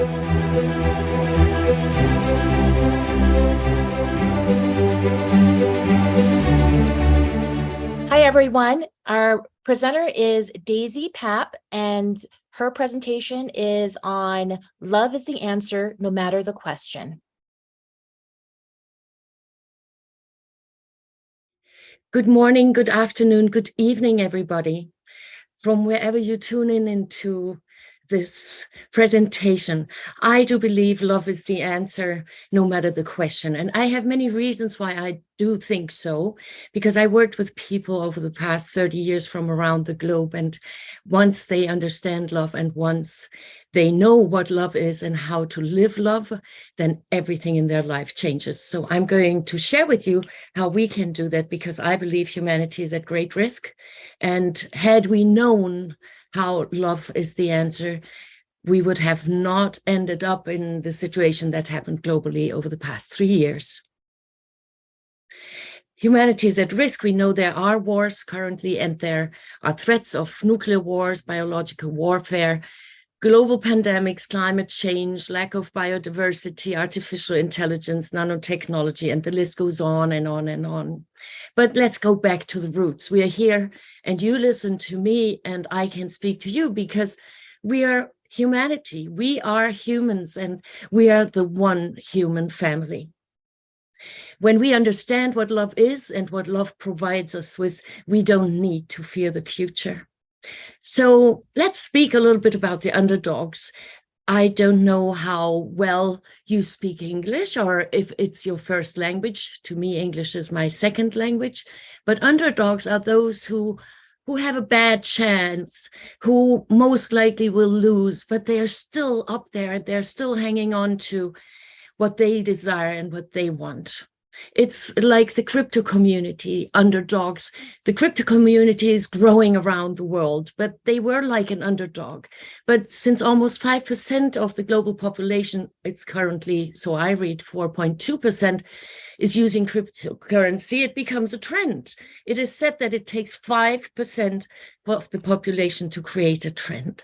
Hi, everyone. Our presenter is Daisy Papp, and her presentation is on Love is the Answer, No Matter the Question. Good morning, good afternoon, good evening, everybody. From wherever you tune in into this presentation, I do believe love is the answer, no matter the question. And I have many reasons why I do think so, because I worked with people over the past 30 years from around the globe. And once they understand love and once they know what love is and how to live love, then everything in their life changes. So I'm going to share with you how we can do that, because I believe humanity is at great risk. And had we known how love is the answer, we would have not ended up in the situation that happened globally over the past 3 years. Humanity is at risk. We know there are wars currently, and there are threats of nuclear wars, biological warfare, global pandemics, climate change, lack of biodiversity, artificial intelligence, nanotechnology, and the list goes on and on and on. But let's go back to the roots. We are here and you listen to me and I can speak to you because we are humanity. We are humans and we are the one human family. When we understand what love is and what love provides us with, we don't need to fear the future. So let's speak a little bit about the underdogs. I don't know how well you speak English or if it's your first language. To me, English is my second language. But underdogs are those who have a bad chance, who most likely will lose, but they are still up there and they're still hanging on to what they desire and what they want. It's like the crypto community, underdogs. The crypto community is growing around the world, but they were like an underdog. But since almost 5% of the global population, it's currently, so I read 4.2%, is using cryptocurrency, it becomes a trend. It is said that it takes 5% of the population to create a trend.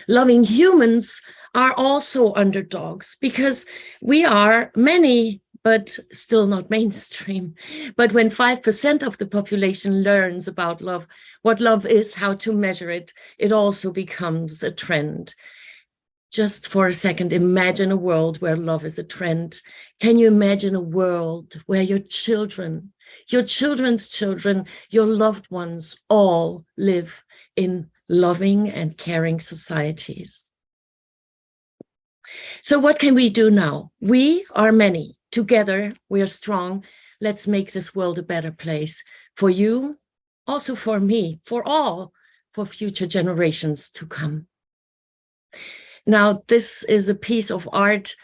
Loving humans are also underdogs because we are many, but still not mainstream. But when 5% of the population learns about love, what love is, how to measure it, it also becomes a trend. Just for a second, imagine a world where love is a trend. Can you imagine a world where your children, your children's children, your loved ones all live in loving and caring societies? So what can we do now? We are many. Together, we are strong. Let's make this world a better place for you, also for me, for all, for future generations to come. Now, this is a piece of art.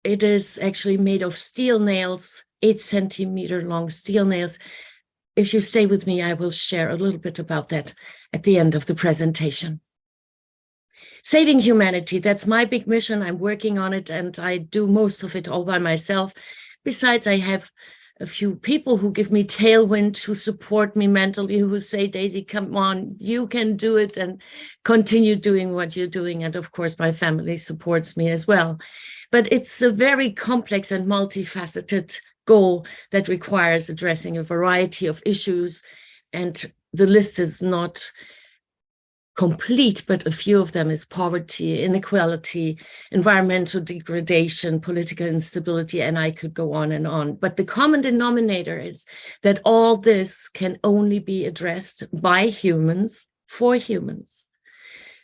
It is actually made of steel nails, 8-centimeter long steel nails. If you stay with me, I will share a little bit about that at the end of the presentation. Saving humanity, that's my big mission. I'm working on it and I do most of it all by myself. Besides, I have a few people who give me tailwind, who support me mentally, who say, Daisy, come on, you can do it and continue doing what you're doing. And of course, my family supports me as well. But it's a very complex and multifaceted goal that requires addressing a variety of issues. And the list is not complete, but a few of them is poverty, inequality, environmental degradation, political instability, and I could go on and on. But the common denominator is that all this can only be addressed by humans, for humans.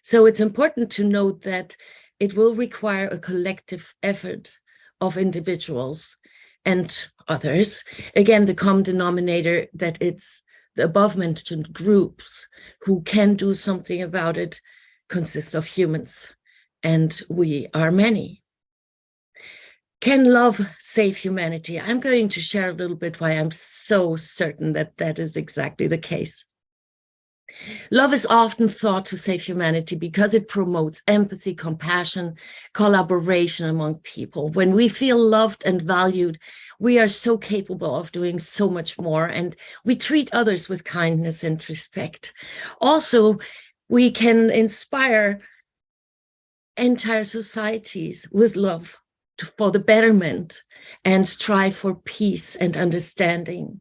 So it's important to note that it will require a collective effort of individuals and others. Again, the common denominator that it's the above-mentioned groups who can do something about it consist of humans, and we are many. Can love save humanity? I'm going to share a little bit why I'm so certain that that is exactly the case. Love is often thought to save humanity because it promotes empathy, compassion, collaboration among people. When we feel loved and valued, we are so capable of doing so much more, and we treat others with kindness and respect. Also, we can inspire entire societies with love for the betterment and strive for peace and understanding.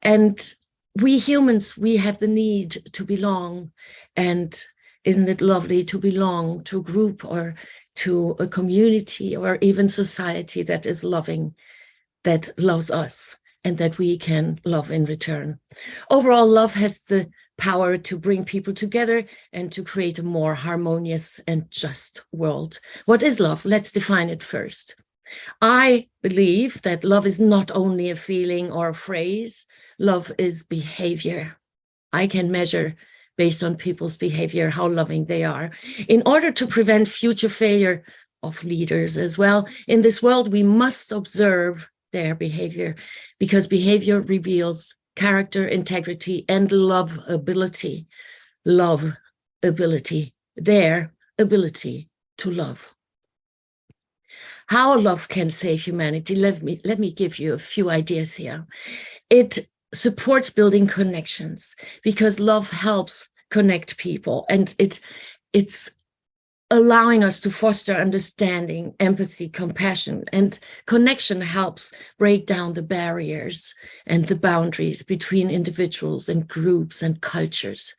And we humans, we have the need to belong. And isn't it lovely to belong to a group or to a community or even society that is loving, that loves us, and that we can love in return. Overall, love has the power to bring people together and to create a more harmonious and just world. What is love? Let's define it first. I believe that love is not only a feeling or a phrase, love is behavior. I can measure based on people's behavior how loving they are. In order to prevent future failure of leaders as well, in this world, we must observe their behavior, because behavior reveals character, integrity, and love ability, their ability to love. How love can save humanity? Let me give you a few ideas here. It supports building connections, because love helps connect people, and it's allowing us to foster understanding, empathy, compassion, and connection helps break down the barriers and the boundaries between individuals and groups and cultures.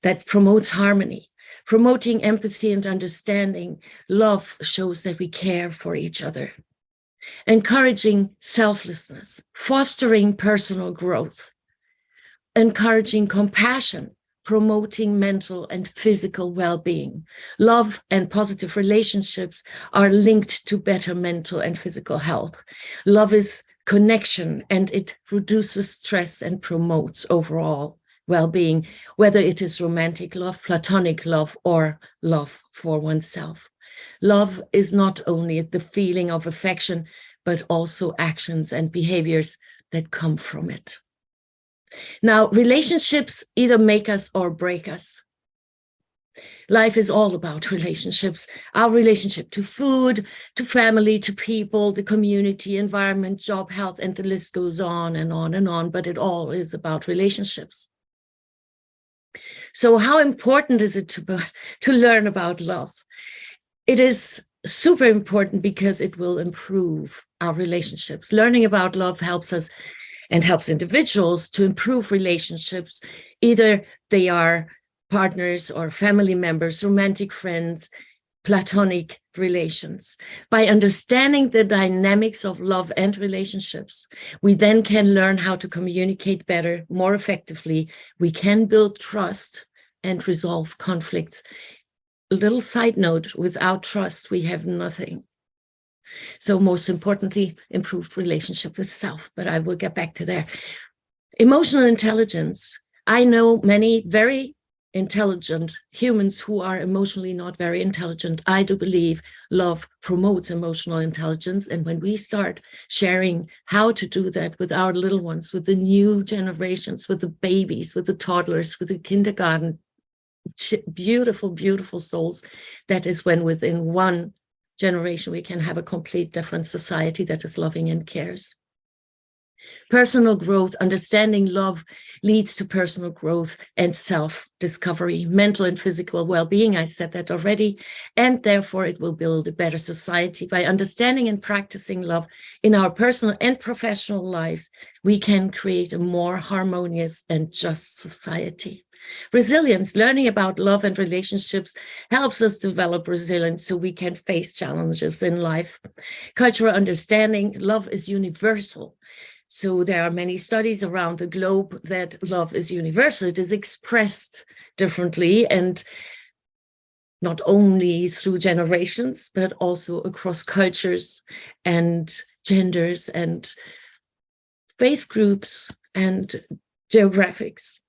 That promotes harmony. Promoting empathy and understanding, love shows that we care for each other. Encouraging selflessness, fostering personal growth, encouraging compassion, promoting mental and physical well-being. Love and positive relationships are linked to better mental and physical health. Love is connection, and it reduces stress and promotes overall well-being, whether it is romantic love, platonic love, or love for oneself. Love is not only the feeling of affection, but also actions and behaviors that come from it. Now, relationships either make us or break us. Life is all about relationships. Our relationship to food, to family, to people, the community, environment, job, health, and the list goes on and on and on, but it all is about relationships. So how important is it to learn about love? It is super important because it will improve our relationships. Learning about love helps us and helps individuals to improve relationships. Either they are partners or family members, romantic friends, platonic relations. By understanding the dynamics of love and relationships, we then can learn how to communicate better, more effectively. We can build trust and resolve conflicts. A little side note, without trust, we have nothing. So most importantly, improved relationship with self, but I will get back to that. Emotional intelligence. I know many very intelligent humans who are emotionally not very intelligent. I do believe love promotes emotional intelligence. And when we start sharing how to do that with our little ones, with the new generations, with the babies, with the toddlers, with the kindergarten, beautiful, beautiful souls, that is when within one generation we can have a complete different society that is loving and cares. Personal growth, understanding love leads to personal growth and self-discovery, mental and physical well-being. I said that already, and therefore it will build a better society. By understanding and practicing love in our personal and professional lives, we can create a more harmonious and just society. Resilience, learning about love and relationships helps us develop resilience so we can face challenges in life. Cultural understanding, love is universal. So there are many studies around the globe that love is universal. It is expressed differently, and not only through generations, but also across cultures and genders and faith groups and geographics.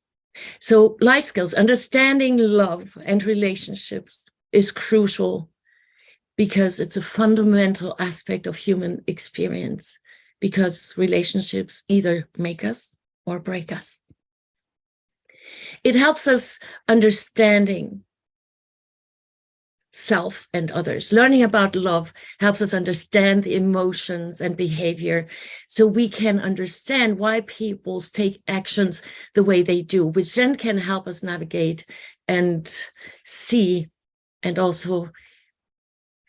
So life skills, understanding love and relationships is crucial because it's a fundamental aspect of human experience, because relationships either make us or break us. It helps us understanding self and others. Learning about love helps us understand the emotions and behavior, so we can understand why people take actions the way they do, which then can help us navigate and see and also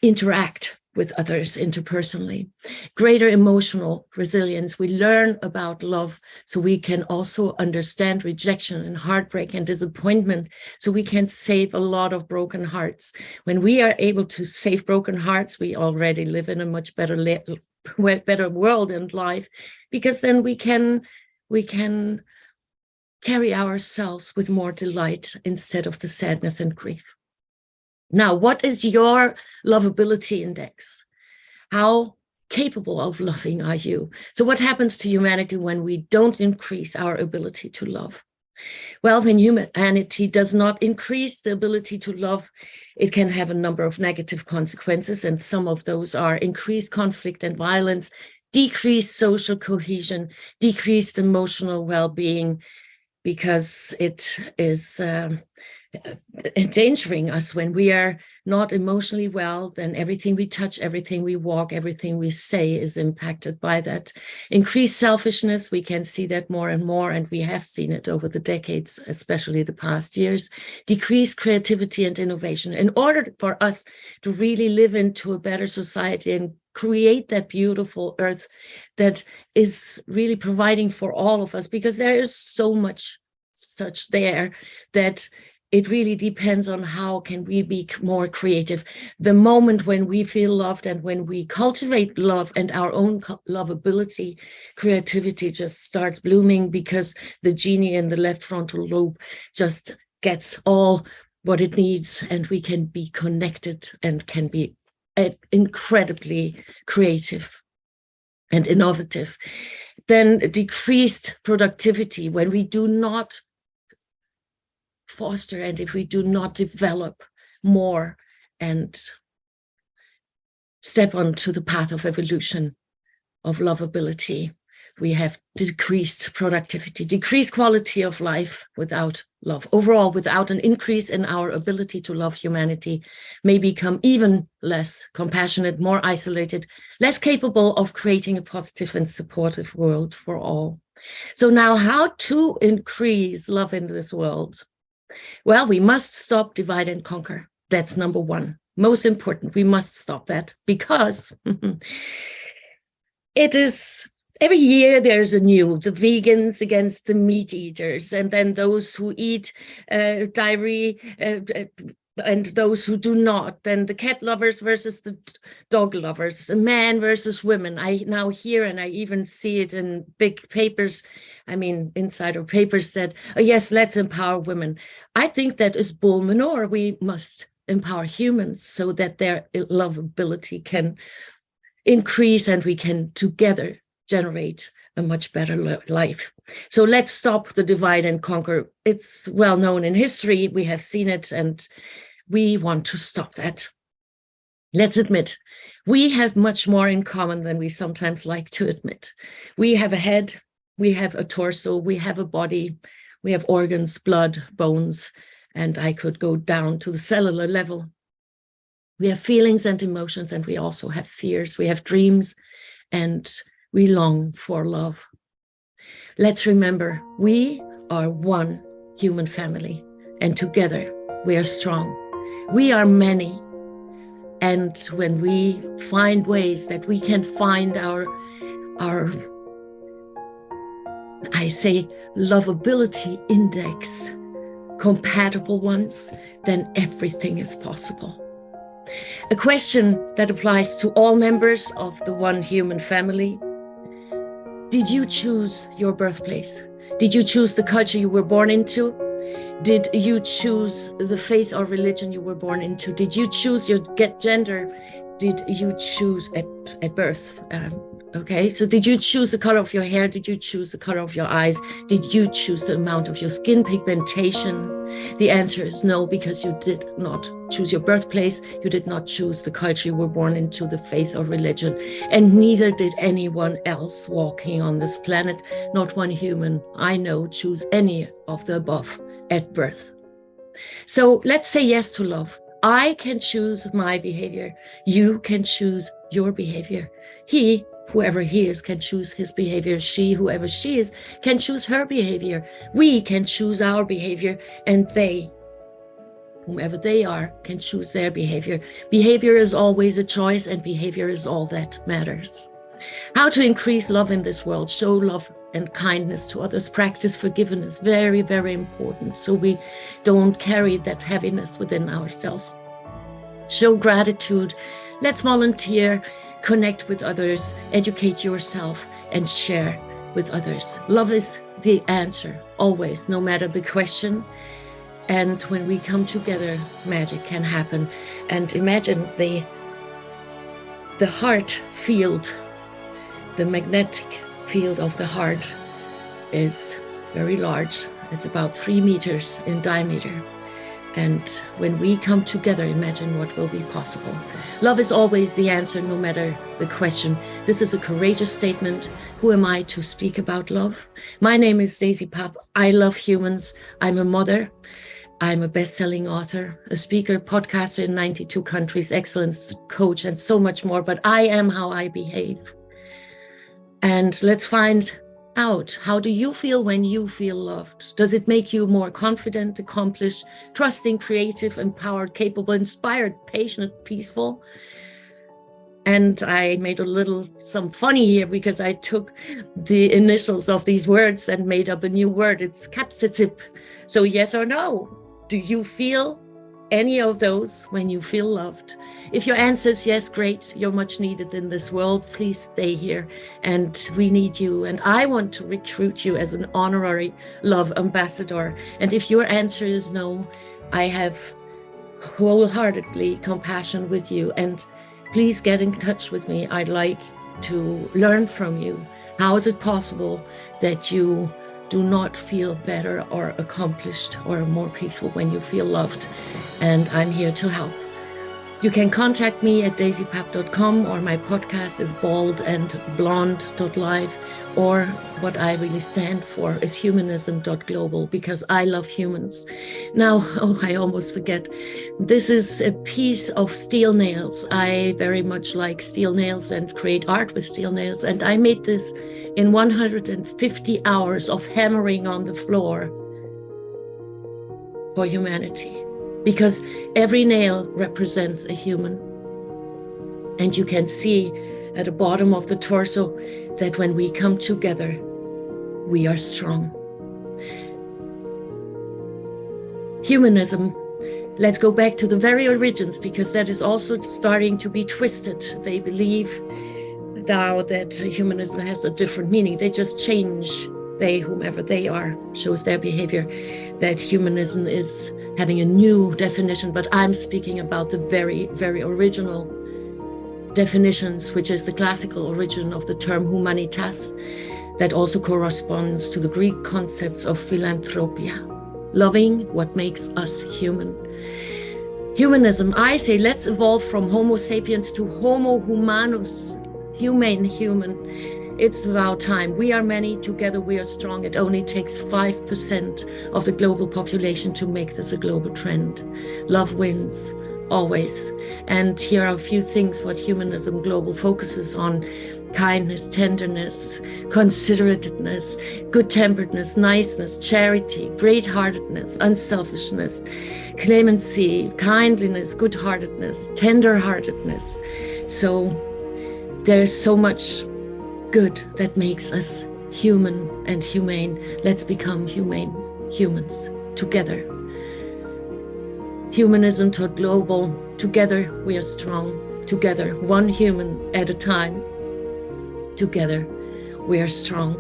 interact with others interpersonally. Greater emotional resilience. We learn about love so we can also understand rejection and heartbreak and disappointment, so we can save a lot of broken hearts. When we are able to save broken hearts, we already live in a much better world and life, because then we can carry ourselves with more delight instead of the sadness and grief. Now, what is your lovability index? How capable of loving are you? So what happens to humanity when we don't increase our ability to love? Well, when humanity does not increase the ability to love, it can have a number of negative consequences. And some of those are increased conflict and violence, decreased social cohesion, decreased emotional well-being, because it is endangering us. When we are not emotionally well, then everything we touch, everything we walk, everything we say is impacted by that. Increased selfishness, we can see that more and more, and we have seen it over the decades, especially the past years. Decreased creativity and innovation. In order for us to really live into a better society and create that beautiful earth that is really providing for all of us, because there is so much such there that it really depends on how can we be more creative. The moment when we feel loved and when we cultivate love and our own lovability, creativity just starts blooming, because the genie in the left frontal lobe just gets all what it needs, and we can be connected and can be incredibly creative and innovative. Then decreased productivity, when we do not foster and if we do not develop more and step onto the path of evolution of lovability, we have decreased productivity, decreased quality of life without love. Overall, without an increase in our ability to love, humanity may become even less compassionate, more isolated, less capable of creating a positive and supportive world for all. So now, how to increase love in this world? Well, we must stop divide and conquer. That's number one. Most important, we must stop that, because it is every year there's a new, the vegans against the meat eaters, and then those who eat dairy and those who do not, then the cat lovers versus the dog lovers, man versus women. I now hear, and I even see it in big papers, I mean, insider papers, that, oh, yes, let's empower women. I think that is bull manure. We must empower humans so that their lovability can increase and we can together generate a much better life. So let's stop the divide and conquer. It's well known in history. We have seen it, and we want to stop that. Let's admit, we have much more in common than we sometimes like to admit. We have a head, we have a torso, we have a body, we have organs, blood, bones, and I could go down to the cellular level. We have feelings and emotions, and we also have fears. We have dreams, and we long for love. Let's remember, we are one human family, and together we are strong. We are many. And when we find ways that we can find our I say, lovability index, compatible ones, then everything is possible. A question that applies to all members of the one human family: did you choose your birthplace? Did you choose the culture you were born into? Did you choose the faith or religion you were born into? Did you choose your gender? Did you choose at birth? Okay, so did you choose the color of your hair? Did you choose the color of your eyes? Did you choose the amount of your skin pigmentation? The answer is no, because you did not choose your birthplace. You did not choose the culture you were born into, the faith or religion, and neither did anyone else walking on this planet. Not one human I know choose any of the above at birth. So let's say yes to love. I can choose my behavior. You can choose your behavior. He, whoever he is, can choose his behavior. She, whoever she is, can choose her behavior. We can choose our behavior, and they, whomever they are, can choose their behavior. Behavior is always a choice, and behavior is all that matters. How to increase love in this world, show love and kindness to others, practice forgiveness, very, very important, so we don't carry that heaviness within ourselves. Show gratitude, let's volunteer, connect with others, educate yourself, and share with others. Love is the answer, always, no matter the question. And when we come together, magic can happen. And imagine the heart field, the magnetic field of the heart is very large. It's about 3 meters in diameter. And when we come together, imagine what will be possible. Love is always the answer, no matter the question. This is a courageous statement. Who am I to speak about love? My name is Daisy Papp. I love humans. I'm a mother. I'm a best-selling author, a speaker, podcaster in 92 countries, excellence coach, and so much more. But I am how I behave. And let's find out, how do you feel when you feel loved? Does it make you more confident, accomplished, trusting, creative, empowered, capable, inspired, patient, peaceful? And I made some funny here, because I took the initials of these words and made up a new word. It's Katzezip. So yes or no? Do you feel any of those when you feel loved? If your answer is yes, great. You're much needed in this world. Please stay here, and we need you. And I want to recruit you as an honorary love ambassador. And if your answer is no, I have wholeheartedly compassion with you. And please get in touch with me. I'd like to learn from you. How is it possible that you do not feel better or accomplished or more peaceful when you feel loved? And I'm here to help. You can contact me at daisypapp.com, or my podcast is baldandblonde.live, or what I really stand for is humanism.global, because I love humans. Now, I almost forget. This is a piece of steel nails. I very much like steel nails and create art with steel nails. And I made this in 150 hours of hammering on the floor for humanity, because every nail represents a human. And you can see at the bottom of the torso that when we come together, we are strong. Humanism, let's go back to the very origins, because that is also starting to be twisted. They believe now that humanism has a different meaning. They just change, whomever they are, shows their behavior, that humanism is having a new definition. But I'm speaking about the very, very original definitions, which is the classical origin of the term humanitas, that also corresponds to the Greek concepts of philanthropia, loving what makes us human. Humanism, I say, let's evolve from Homo sapiens to Homo humanus, human. It's about time. We are many, together we are strong. It only takes 5% of the global population to make this a global trend. Love wins, always. And here are a few things what Humanism Global focuses on: kindness, tenderness, considerateness, good-temperedness, niceness, charity, great-heartedness, unselfishness, clemency, kindliness, good-heartedness, tender-heartedness. So there's so much good that makes us human and humane. Let's become humane humans together. Humanism.global. Together we are strong. Together, one human at a time. Together we are strong.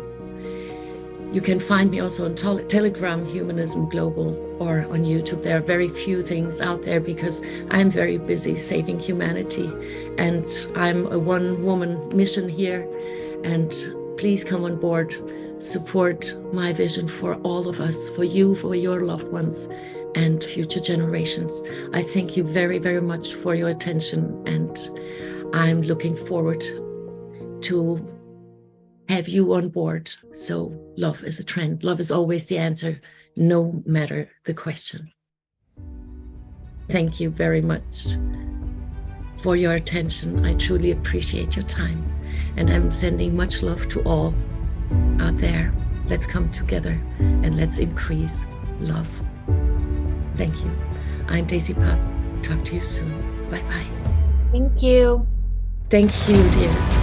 You can find me also on Telegram, Humanism Global, or on YouTube. There are very few things out there because I'm very busy saving humanity, and I'm a one-woman mission here. And please come on board, support my vision for all of us, for you, for your loved ones, and future generations. I thank you very, very much for your attention, and I'm looking forward to have you on board. So love is a trend. Love is always the answer, no matter the question. Thank you very much for your attention. I truly appreciate your time, and I'm sending much love to all out there. Let's come together and let's increase love. Thank you. I'm Daisy Papp. Talk to you soon. Bye-bye. Thank you. Thank you, dear.